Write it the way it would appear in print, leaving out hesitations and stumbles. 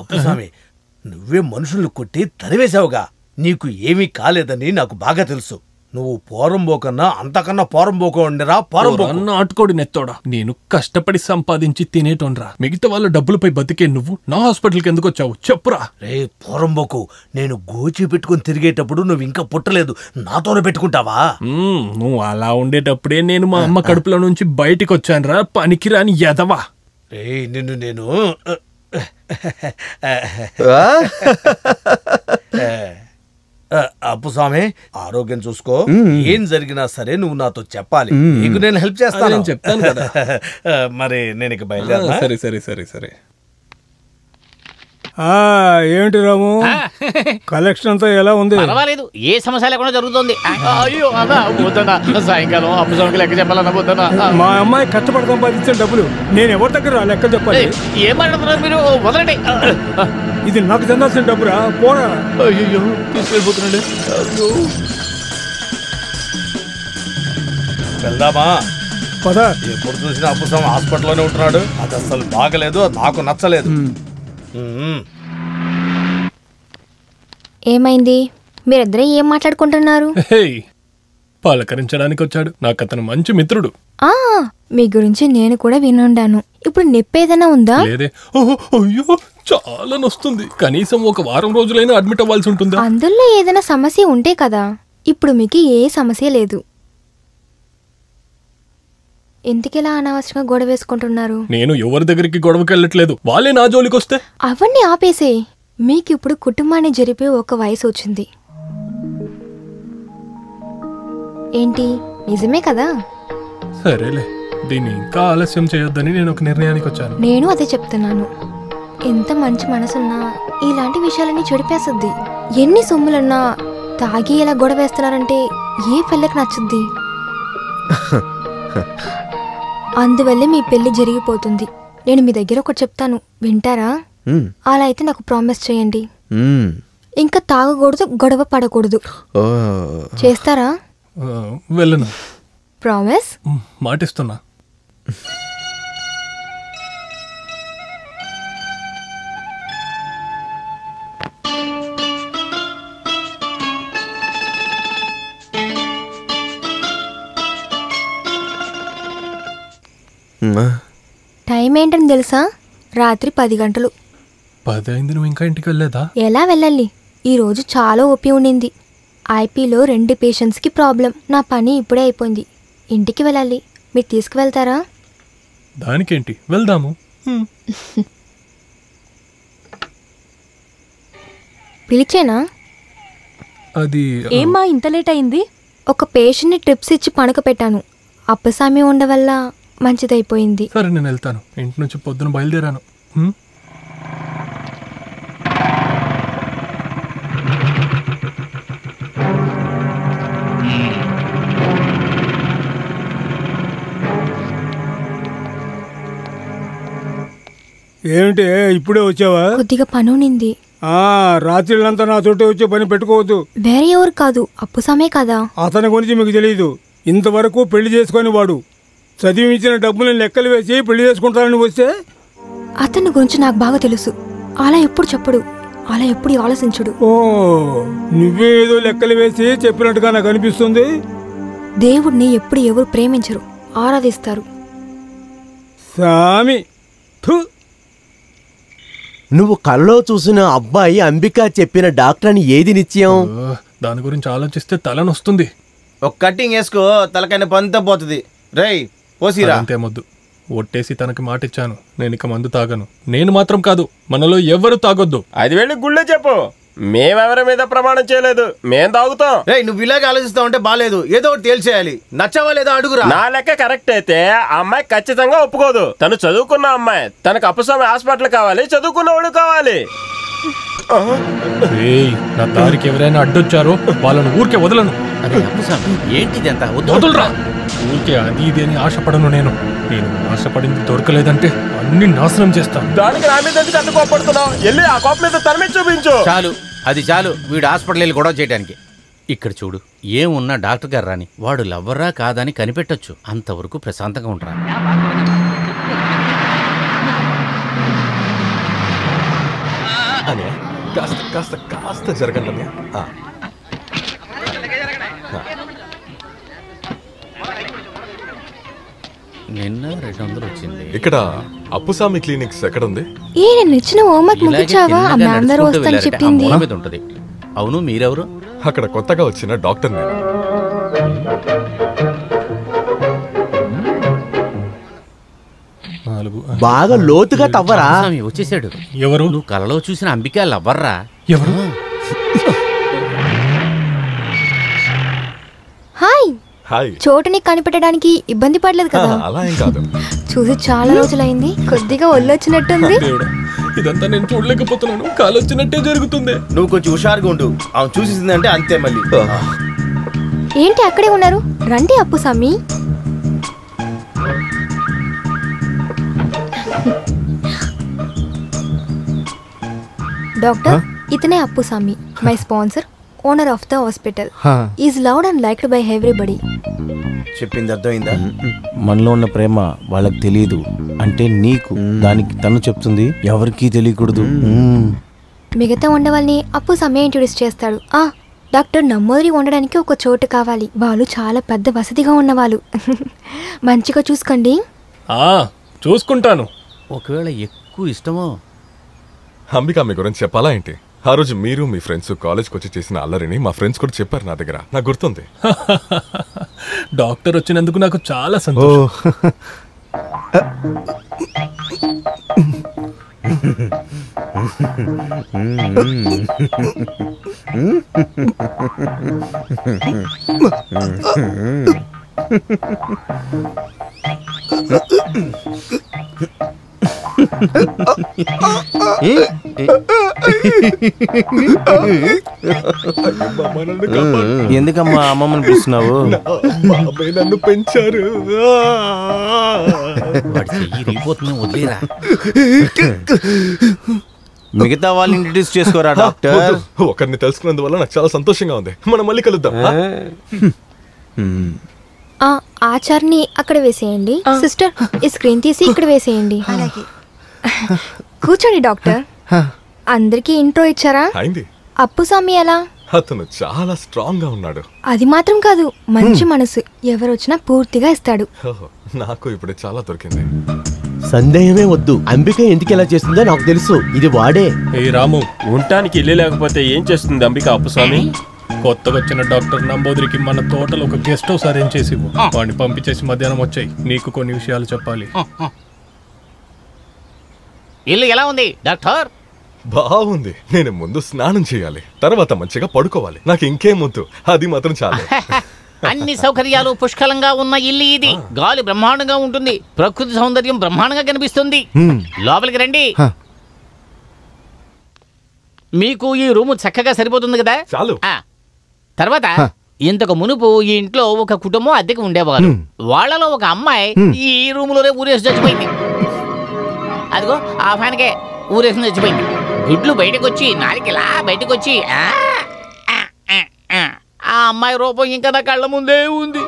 అప్పుస్వామి, నువ్వే మనుషుల్ని కొట్టి తరివేశావుగా. నీకు ఏమీ కాలేదని నాకు బాగా తెలుసు. నువ్వు పోరంబోకన్నా అంతకన్నా పోరంబోక ఉండరా. నాటుకోడి నెత్తోడా, నేను కష్టపడి సంపాదించి తినేటోన్రా. మిగతా వాళ్ళ డబ్బులపై బతికే నువ్వు నా హాస్పిటల్కి ఎందుకు వచ్చావు చెప్పురా. రే పోరంబోకు, నేను గోచి పెట్టుకుని తిరిగేటప్పుడు నువ్వు ఇంకా పుట్టలేదు, నాతోనే పెట్టుకుంటావా? నువ్వు అలా ఉండేటప్పుడే నేను మా అమ్మ కడుపులో నుంచి బయటికి వచ్చానురా, పనికిరాని ఎదవా. రే నిన్ను నేను అప్పుస్వామి, ఆరోగ్యం చూసుకో. ఏం జరిగినా సరే నువ్వు నాతో చెప్పాలి. నీకు నేను హెల్ప్ చేస్తాను. చెప్తాను కదా. మరి నేను ఇక బయలుదేరా. సరే సరే సరే సరే. ఏంటి రాము, కలెక్షన్ అంతా ఎలా ఉంది? పర్వాలేదు, ఏ సమస్య లేకుండా జరుగుతుంది. అయ్యో అన్నా వద్దన్నా, సాయంకాలం అప్పుస్వామికి లెక్క చెప్పాలన్నా వద్దన్నా. మా అమ్మాయి కష్టపడి సంపాదించిన డబ్బులు నేను ఎవరి దగ్గర లెక్క చెప్పాలి? ఏం మాట్లాడుతున్నారు మీరు? వదలండి. ఇది నాకు చెందాల్సిన డబ్బురా, పోరా. అయ్యో తీసుకెళ్ళిపోతున్నాడు. వెళ్దామా? పదా. ఎప్పుడు చూసినా అప్పుస్వామి హాస్పిటల్లోనే ఉంటున్నాడు. అది అసలు బాగలేదు, నాకు నచ్చలేదు. ఏమైంది? మీరిద్దరే ఏం మాట్లాడుకుంటున్నారు? పలకరించడానికి వచ్చాడు. నాకు అతను మంచి మిత్రుడు. మీ గురించి నేను కూడా వినుండాను. ఇప్పుడు నొప్పేదైనా ఉందా? లేదే. అయ్యో చాలా నొస్తుంది. కనీసం ఒక వారం రోజులైనా అడ్మిట్ అవ్వాల్సి ఉంటుందా? అందులో ఏదైనా సమస్య ఉంటే కదా. ఇప్పుడు మీకు ఏ సమస్య లేదు. ఎందుకెలా అనవసరంగా గొడవ వేసుకుంటున్నారు? నేను ఎవరి దగ్గరికి గొడవకి వెళ్ళట్లేదు, వాళ్ళే నా జోలికి వస్తే. అవన్నీ ఆపేసే. మీకిప్పుడు కుటుంబాన్ని జరిపే ఒక వయసు వచ్చింది. ఏంటి, నిజమే కదా? సరేలే, దీన్ని ఇంకా ఆలస్యం చేయొద్దని నేను ఒక నిర్ణయానికి వచ్చాను. నేను అదే చెప్తున్నాను. ఎంత మంచి మనసున్నా ఇలాంటి విషయాలన్నీ చెడిపేస్తుంది. ఎన్ని సొమ్ములన్నా తాగి ఇలా గొడవ వేస్తున్నారంటే ఏ పిల్లకి నచ్చుద్ది? అందువల్లే మీ పెళ్లి జరిగిపోతుంది. నేను మీ దగ్గర ఒకటి చెప్తాను, వింటారా? అలా అయితే నాకు ప్రామిస్ చేయండి. ఇంకా తాగకూడదు, గొడవ పడకూడదు. చేస్తారా? వెళ్ళను. ప్రామిస్? మాటిస్తున్నా. టైం ఏంటని తెలుసా? రాత్రి 10 గంటలు. 10 అయింది, నువ్వు ఇంకా ఇంటికి వెళ్ళలేదా? ఎలా వెళ్ళాలి? ఈరోజు చాలా ఓపి ఉండింది. ఐపీలో 2 పేషెంట్స్కి ప్రాబ్లం. నా పని ఇప్పుడే అయిపోయింది. ఇంటికి వెళ్ళాలి. మీరు తీసుకువెళ్తారా? దానికేంటి, వెళ్దాము. పిలిచేనా? అది ఏమ్మా ఇంత లేట్ అయింది? ఒక పేషెంట్ని ట్రిప్స్ ఇచ్చి పణక పెట్టాను. అప్పసామి ఉండవల్ల మంచిదైపోయింది. సరే నేను వెళ్తాను. ఇంటి నుంచి పొద్దున బయలుదేరాను. ఏమిటి ఇప్పుడే వచ్చావా? కొద్దిగా పనునింది. రాత్రిలంతా నా చోటే వచ్చే పని పెట్టుకోవద్దు. వేరే ఎవరు కాదు, అప్పుసామే కదా. అతని గురించి మీకు తెలియదు. ఇంతవరకు పెళ్లి చేసుకొని వాడు చదివించిన డబ్బులను లెక్కలు వేసి పెళ్లి చేసుకుంటానని వస్తే. అతని గురించి నాకు బాగా తెలుసు. అలా ఎప్పుడు చెప్పడు, అలా ఎప్పుడు ఆలోచించడు. నువ్వే ఏదో లెక్కలు వేసి చెప్పినట్టుగా నాకు అనిపిస్తుంది. దేవుడిని ఎప్పుడు ఎవరు ప్రేమించరు, ఆరాధిస్తారు. సామి, నువ్వు కల్లో చూసిన అబ్బాయి అంబిక చెప్పిన డాక్టర్ అని ఏది నిత్యం? దాని గురించి ఆలోచిస్తే తలనొస్తుంది. ఒక కట్టింగ్ వేసుకో, తలకైనా పంత పోతుంది. రై పోసిరా. అంతేమొద్దు, ఒట్టేసి తనకి మాట ఇచ్చాను, నేను ఇక మందు తాగను. నేను మాత్రం కాదు, మనలో ఎవరు తాగొద్దు. అది వెళ్ళి గుళ్ళే చెప్పు. మేమెవరి మీద ప్రమాణం చేయలేదు, మేం తాగుతాం. రే నువ్వు ఇలాగే ఆలోచిస్తా ఉంటే బాలేదు. ఏదో ఒకటి తేల్చేయాలి. నచ్చవా లేదా అడుగురా. నా లెక్క కరెక్ట్ అయితే ఆ అమ్మాయి ఖచ్చితంగా ఒప్పుకోదు. తను చదువుకున్న అమ్మాయి, తనకు అప్పస్వామి హాస్పిటల్ కావాలి, చదువుకున్నవాడు కావాలి. నా దారికి ఎవరైనా అడ్డొచ్చారో వాళ్ళను ఊరికే వదలను. ఏంటిది అంత వదలరా. ఊరికే అది ఇది అని ఆశపడను. నేను ఆశపడింది దొరకలేదంటే అన్ని నాశనం చేస్తాను. దానికి నా మీద ఎందుకు అంత కోపడుతున్నావు? వెళ్ళి ఆ కోపం మీద తన మీద చూపించు. చాలు, అది చాలు. వీడు హాస్పిటల్ వెళ్ళి గొడవ చేయడానికి. ఇక్కడ చూడు, ఏమున్నా డాక్టర్ గారు రాని వాడు లవ్వరా కాదని కనిపెట్టొచ్చు. అంతవరకు ప్రశాంతంగా ఉంటారా. అన్నయ్య కాస్త కాస్త కాస్త జరగండి అన్నయ్య. నిన్న 200 వచ్చింది. ఇక్కడ అప్పుస్వామి క్లినిక్స్ ఎక్కడ ఉంది? నేను ఇచ్చిన హోంవర్క్ ముగించావా? అమ్మ అందరూ వస్తాను చెప్పింది. ఉంటది. అవును, మీరెవరు? అక్కడ కొత్తగా వచ్చిన డాక్టర్ నేను. బాగా లోతుగా తవ్వరా? వచ్చేసాడు. ఎవరు? నువ్వు కలలో చూసిన అంబికా లవ్వర్రా. ఎవరు? హాయ్. హాయ్. చోటుని కనిపెట్టడానికి ఇబ్బంది పడలేదు కదా? అలా ఏం కాదు. చూసి చాలా రోజులైంది, కొద్దిగా ఒళ్ళొచ్చినట్టుంది. ఇదంతా నేను చూడలేకపోతున్నాను. కాలొచ్చినట్టే జరుగుతుంది. నువ్వు కొంచెం హుషారుగా ఉండు. ఆమె చూసేసిందంటే అంతే మళ్ళీ. ఏంటి అక్కడే ఉన్నారు? రండి అప్పుస్వామి. డాక్టర్, ఇతనే Appuswami, my sponsor, owner of the hospital. Is loved and liked by everybody. చెప్పింది అర్థమైందా? మనలో ఉన్న ప్రేమ వాళ్ళకి తెలియదు అంటే నీకు, దానికి తను చెప్తుంది ఎవరికీ తెలియకూడదు. మిగతా ఉండవాళ్ళని అప్పుస్వామి ఇంట్రొడ్యూస్ చేస్తాడు. డాక్టర్ నమ్మోదరి ఉండడానికి ఒక చోటు కావాలి. వాళ్ళు చాలా పెద్ద వసతిగా ఉన్నవాళ్ళు. మంచిగా చూసుకోండి. చూసుకుంటాను. ఒకవేళ ఎక్కువ ఇష్టమో. అంబికా మీ గురించి చెప్పాలా ఏంటి? ఆ రోజు మీరు మీ ఫ్రెండ్స్ కాలేజ్కి వచ్చి చేసిన అల్లరిని మా ఫ్రెండ్స్ కూడా చెప్పారు నా దగ్గర. నాకు గుర్తుంది. డాక్టర్ వచ్చినందుకు నాకు చాలా సంతోషం. ఎందుకమ్మా అమ్మమ్మని పిలుస్తున్నావు? నన్ను పెంచారు. మిగతా వాళ్ళని ఇంట్రడ్యూస్ చేసుకోరా డాక్టర్? ఒకరిని తెలుసుకున్నందువల్ల నాకు చాలా సంతోషంగా ఉంది. మనం మళ్ళీ కలుద్దాం. ఆచార్ని అక్కడ వేసేయండి. సిస్టర్, ఈ స్క్రీన్ తీసి ఇక్కడ వేసేయండి. కూర్చోండి డాక్టర్. అందరికి ఇంట్రో ఇచ్చారా? అప్పుస్వామి ఎలా? అతను చాలా స్ట్రాంగ్ గా ఉన్నాడు. అది మాత్రం కాదు, మంచి మనసు. ఎవరొచ్చినా పూర్తిగా ఇస్తాడు. నాకు ఇప్పుడు చాలా దొరికింది. సందేహమే వద్దు. అంబిక ఎందుకు ఎలా చేస్తుందో నాకు తెలుసు. ఇది వాడే. రాము, ఉండటానికి ఇల్లు లేకపోతే ఏం చేస్తుంది అంబిక అప్పుస్వామి? కొత్తగా వచ్చిన డాక్టర్ నంబోదరికి మన తోటలో ఒక గెస్ట్ హౌస్ అరేంజ్ చేసి వాడిని పంపించేసి మధ్యాహ్నం వచ్చాయి. నీకు కొన్ని విషయాలు చెప్పాలి. ఇల్లు ఎలా ఉంది డాక్టర్? బాగుంది. నేను ముందు స్నానం చేయాలి, తర్వాత మంచిగా పడుకోవాలి. నాకు ఇంకేం వద్దు, అది మాత్రం చాలు. అన్ని సౌకర్యాలు పుష్కలంగా ఉన్న ఇల్లు ఇది. గాలి బ్రహ్మాండంగా ఉంటుంది, ప్రకృతి సౌందర్యం బ్రహ్మాండంగా కనిపిస్తుంది. లోపలికి రండి. మీకు ఈ రూము చక్కగా సరిపోతుంది కదా? చాలు. తర్వాత ఇంతకు మునుపు ఈ ఇంట్లో ఒక కుటుంబం అద్దెకి ఉండేవారు. వాళ్ళలో ఒక అమ్మాయి ఈ రూములోనే ఊరేసి చచ్చిపోయింది. అదిగో ఆ ఫ్యాన్కే ఊరేసి చచ్చిపోయింది. గుడ్లు బయటకు వచ్చి, నాలుకలా బయటకు వచ్చి, ఆ అమ్మాయి రూపం ఇంకా నా కళ్ళ ముందే ఉంది.